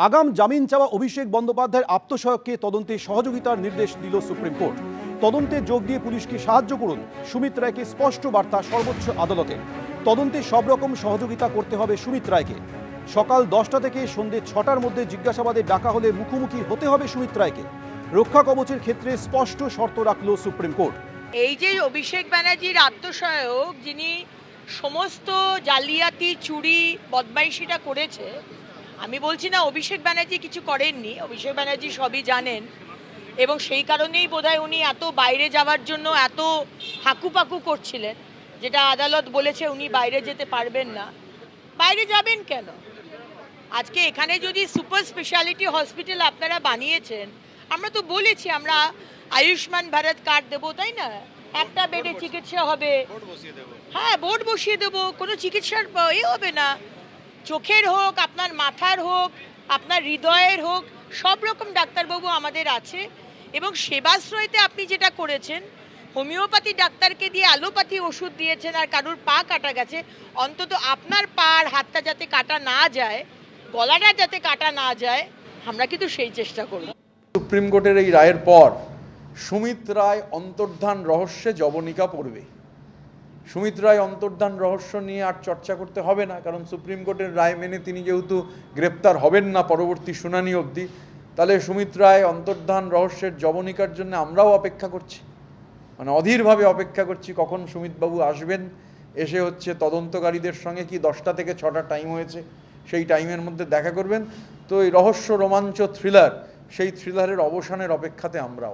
আগাম জামিন চাওয়া অভিষেক বন্দ্যোপাধ্যায়ের আত্মসহায়ককে তদন্তে সহযোগিতার নির্দেশ দিল সুপ্রিম কোর্ট। তদন্তে যোগ দিয়ে পুলিশকে সাহায্য করুন, সুমিত রায়কে স্পষ্ট বার্তা সর্বোচ্চ আদালতে। তদন্তে সব রকম সহযোগিতা করতে হবে সুমিত রায়কে। সকাল 10টা থেকে সন্ধ্যে 6টার মধ্যে জিজ্ঞাসাবাদে ডাকা হলে মুখোমুখি হতে হবে সুমিত রায়কে। রক্ষা কবচের ক্ষেত্রে স্পষ্ট শর্ত রাখল সুপ্রিম কোর্ট। এই যে অভিষেক ব্যানার্জির আত্মসহায়ক, যিনি সমস্ত জালিয়াতি চুরি বদমাইশিটা করেছে, আমি বলছি না অভিষেক ব্যানার্জি কিছু করেননি, অভিষেক ব্যানার্জি সবই জানেন এবং সেই কারণেই বোধহয় উনি এত বাইরে যাওয়ার জন্য এত হাকুপাকু করছিলেন, যেটা আদালত বলেছে উনি বাইরে যেতে পারবেন না। বাইরে যাবেন কেন? আজকে এখানে যদি সুপার স্পেশালিটি হসপিটাল আপনারা বানিয়েছেন, আমরা তো বলেছি আমরা আয়ুষ্মান ভারত কার্ড দেবো, তাই না? একটা বেডে চিকিৎসা হবে, হ্যাঁ বোর্ড বসিয়ে দেবো, কোনো চিকিৎসার হবে না। চোখের হোক, আপনার মাথার হোক, আপনার হৃদয়ের হোক, সব রকম ডাক্তারবাবু আমাদের আছে। এবং সেবাশ্রয়তে আপনি যেটা করেছেন, হোমিওপ্যাথি ডাক্তারকে দিয়ে অ্যালোপ্যাথি ওষুধ দিয়েছেন আর কারুর পা কাটা গেছে, অন্তত আপনার পা আর হাতটা যাতে কাটা না যায়, গলাটা যাতে কাটা না যায়, আমরা কিন্তু সেই চেষ্টা করব। সুপ্রিম কোর্টের এই রায়ের পর সুমিত রায় অন্তর্ধান রহস্যে জবনিকা পড়বে। সুমিত রায় অন্তর্ধান রহস্য নিয়ে আর চর্চা করতে হবে না, কারণ সুপ্রিম কোর্টের রায় মেনে তিনি যেহেতু গ্রেপ্তার হবেন না পরবর্তী শুনানি অবধি, তাহলে সুমিত রায় অন্তর্ধান রহস্যের জবনিকার জন্য আমরাও অপেক্ষা করছি, মানে অধীরভাবে অপেক্ষা করছি কখন সুমিতবাবু আসবেন, এসে হচ্ছে তদন্তকারীদের সঙ্গে কি 10টা থেকে 6টা টাইম হয়েছে সেই টাইমের মধ্যে দেখা করবেন। তো এই রহস্য রোমাঞ্চ থ্রিলার, সেই থ্রিলারের অবসানের অপেক্ষাতে আমরাও।